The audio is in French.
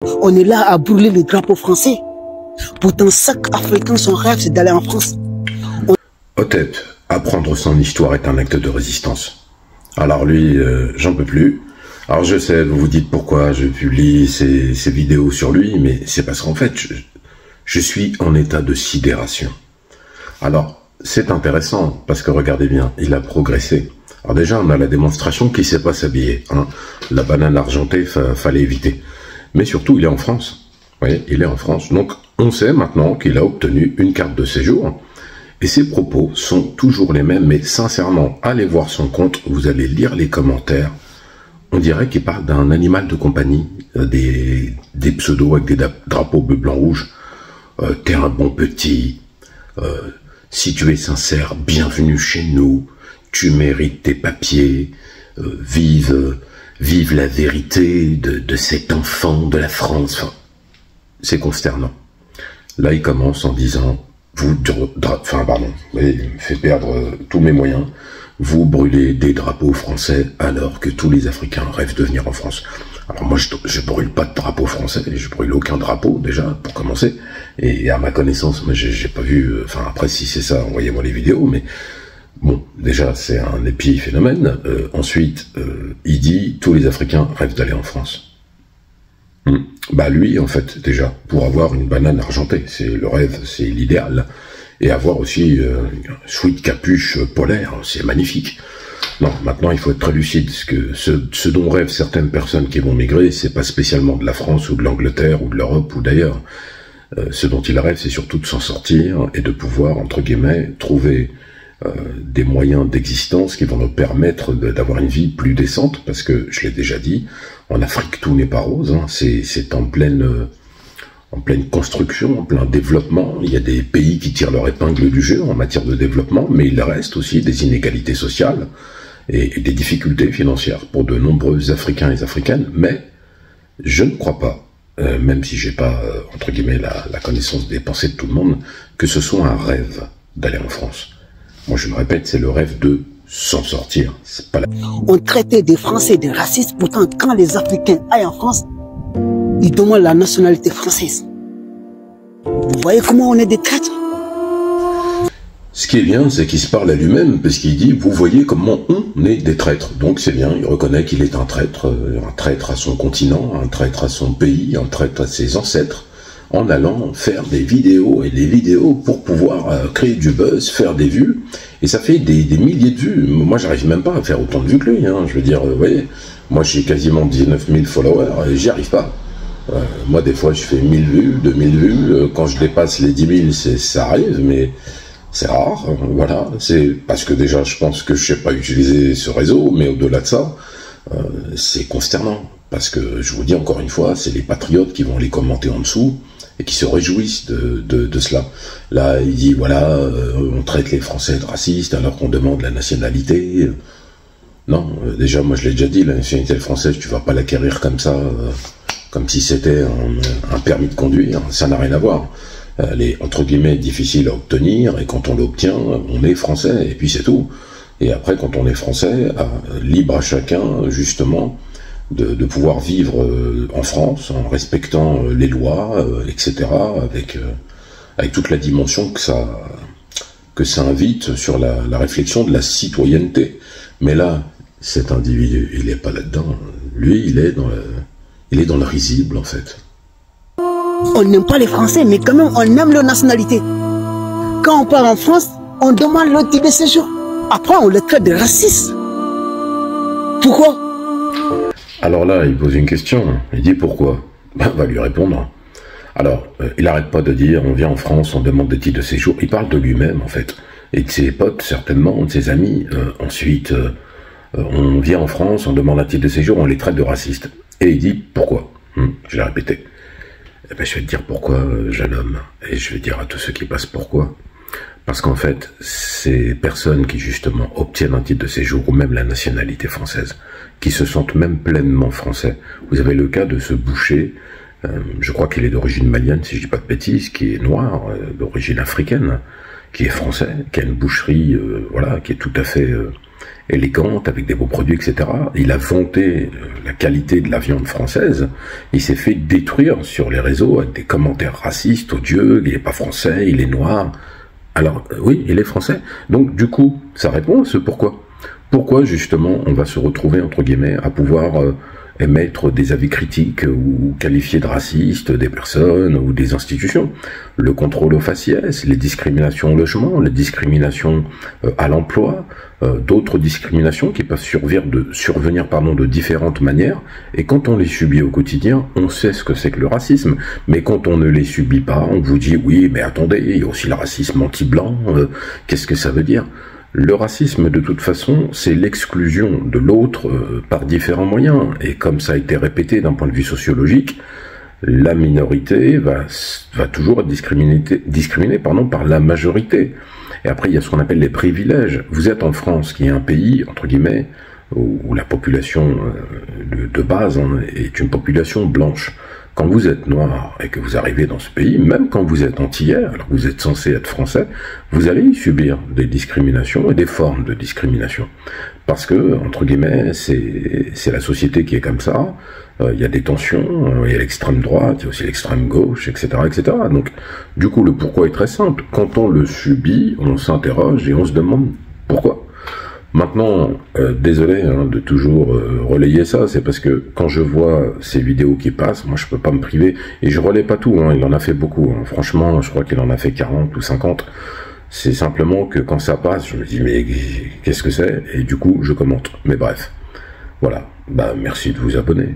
On est là à brûler le drapeau français. Pourtant, chaque Africain, son rêve, c'est d'aller en France. Otep, apprendre son histoire est un acte de résistance. Alors lui, j'en peux plus. Alors je sais, vous vous dites pourquoi je publie ces vidéos sur lui, mais c'est parce qu'en fait, je suis en état de sidération. Alors, c'est intéressant, parce que regardez bien, il a progressé. Alors déjà, on a la démonstration qu'il ne sait pas s'habiller. Hein. La banane argentée, fallait éviter. Mais surtout, il est en France. Vous voyez, il est en France. Donc, on sait maintenant qu'il a obtenu une carte de séjour. Et ses propos sont toujours les mêmes, mais sincèrement, allez voir son compte, vous allez lire les commentaires. On dirait qu'il parle d'un animal de compagnie, des pseudos avec des drapeaux bleu, blanc, rouge. T'es un bon petit, si tu es sincère, bienvenue chez nous, tu mérites tes papiers, vive la vérité de cet enfant de la France. Enfin, c'est consternant. Là, il commence en disant, il me fait perdre tous mes moyens, vous brûlez des drapeaux français alors que tous les Africains rêvent de venir en France. Alors moi, je brûle pas de drapeau français, je brûle aucun drapeau, déjà, pour commencer. Et à ma connaissance, moi, j'ai pas vu, enfin, après, si c'est ça, envoyez-moi les vidéos, mais bon, déjà, c'est un épiphénomène. Ensuite, il dit, tous les Africains rêvent d'aller en France. Bah lui, en fait, déjà, pour avoir une banane argentée, c'est le rêve, c'est l'idéal. Et avoir aussi une sweat capuche polaire, c'est magnifique. Non, maintenant, il faut être très lucide, parce que ce dont rêvent certaines personnes qui vont migrer, c'est pas spécialement de la France ou de l'Angleterre ou de l'Europe ou d'ailleurs. Ce dont ils rêvent, c'est surtout de s'en sortir et de pouvoir, entre guillemets, trouver des moyens d'existence qui vont nous permettre d'avoir une vie plus décente, parce que, je l'ai déjà dit, en Afrique, tout n'est pas rose, hein, c'est en pleine construction, en plein développement. Il y a des pays qui tirent leur épingle du jeu en matière de développement, mais il reste aussi des inégalités sociales et des difficultés financières pour de nombreux Africains et Africaines, mais je ne crois pas, même si j'ai pas, entre guillemets, la connaissance des pensées de tout le monde, que ce soit un rêve d'aller en France. Moi, je me répète, c'est le rêve de s'en sortir. C'est pas On traitait des Français de racistes, pourtant, quand les Africains aillent en France, ils demandent la nationalité française. Vous voyez comment on est des traîtres? Ce qui est bien, c'est qu'il se parle à lui-même, parce qu'il dit, vous voyez comment on est des traîtres. Donc c'est bien, il reconnaît qu'il est un traître à son continent, un traître à son pays, un traître à ses ancêtres, en allant faire des vidéos et des vidéos pour pouvoir créer du buzz, faire des vues, et ça fait des milliers de vues. Moi, j'arrive même pas à faire autant de vues que lui, hein. Je veux dire, vous voyez, moi j'ai quasiment 19 000 followers, et j'y arrive pas. Moi, des fois, je fais 1000 vues, 2000 vues, quand je dépasse les 10 000, ça arrive, mais c'est rare, voilà. C'est parce que déjà, je pense que je sais pas utiliser ce réseau, mais au-delà de ça, c'est consternant. Parce que, je vous dis encore une fois, c'est les patriotes qui vont les commenter en dessous et qui se réjouissent de cela. Là, il dit, voilà, on traite les Français de racistes alors qu'on demande la nationalité. Non, déjà, moi je l'ai déjà dit, la nationalité française, tu vas pas l'acquérir comme ça, comme si c'était un permis de conduire, ça n'a rien à voir. Elle est, entre guillemets, difficile à obtenir, et quand on l'obtient, on est français, et puis c'est tout. Et après, quand on est français, libre à chacun, justement, de pouvoir vivre en France, en respectant les lois, etc., avec toute la dimension que ça invite sur la réflexion de la citoyenneté. Mais là, cet individu, il n'est pas là-dedans. Lui, il est dans le risible, en fait. On n'aime pas les Français, mais quand même, on aime leur nationalité. Quand on part en France, on demande leur titre de séjour. Après, on les traite de racistes. Pourquoi? Alors là, il pose une question. Il dit pourquoi? Ben, on va lui répondre. Alors, il n'arrête pas de dire, on vient en France, on demande des titres de séjour. Il parle de lui-même, en fait. Et de ses potes, certainement, de ses amis. Ensuite, on vient en France, on demande un titre de séjour, on les traite de racistes. Et il dit pourquoi? Je l'ai répété. Eh ben, je vais te dire pourquoi, jeune homme. Et je vais dire à tous ceux qui passent pourquoi. Parce qu'en fait, ces personnes qui justement obtiennent un titre de séjour ou même la nationalité française, qui se sentent même pleinement français. Vous avez le cas de ce boucher, je crois qu'il est d'origine malienne, si je dis pas de bêtises, qui est noir, d'origine africaine, qui est français, qui a une boucherie, voilà, qui est tout à fait élégante, avec des beaux produits, etc. Il a vanté la qualité de la viande française. Il s'est fait détruire sur les réseaux avec des commentaires racistes, odieux, il n'est pas français, il est noir. Alors, oui, il est français. Donc, du coup, ça répond à ce pourquoi. Pourquoi, justement, on va se retrouver, entre guillemets, à pouvoir émettre des avis critiques ou qualifier de racistes des personnes ou des institutions. Le contrôle aux faciès, les discriminations au logement, les discriminations à l'emploi, d'autres discriminations qui peuvent survenir de différentes manières, et quand on les subit au quotidien, on sait ce que c'est que le racisme, mais quand on ne les subit pas, on vous dit oui, mais attendez, il y a aussi le racisme anti-blanc, qu'est-ce que ça veut dire ? Le racisme, de toute façon, c'est l'exclusion de l'autre par différents moyens. Et comme ça a été répété d'un point de vue sociologique, la minorité va toujours être discriminée par la majorité. Et après, il y a ce qu'on appelle les privilèges. Vous êtes en France, qui est un pays, entre guillemets, où la population de base est une population blanche. Quand vous êtes noir et que vous arrivez dans ce pays, même quand vous êtes antillais, alors que vous êtes censé être français, vous allez subir des discriminations et des formes de discrimination. Parce que, entre guillemets, c'est la société qui est comme ça, il y a des tensions, il y a l'extrême droite, il y a aussi l'extrême gauche, etc., etc. Donc, du coup, le pourquoi est très simple. Quand on le subit, on s'interroge et on se demande pourquoi. Maintenant, désolé de toujours relayer ça, c'est parce que quand je vois ces vidéos qui passent, moi je peux pas me priver, et je relaie pas tout, il en a fait beaucoup, franchement je crois qu'il en a fait 40 ou 50, c'est simplement que quand ça passe, je me dis mais qu'est-ce que c'est, et du coup je commente, mais bref, voilà, merci de vous abonner.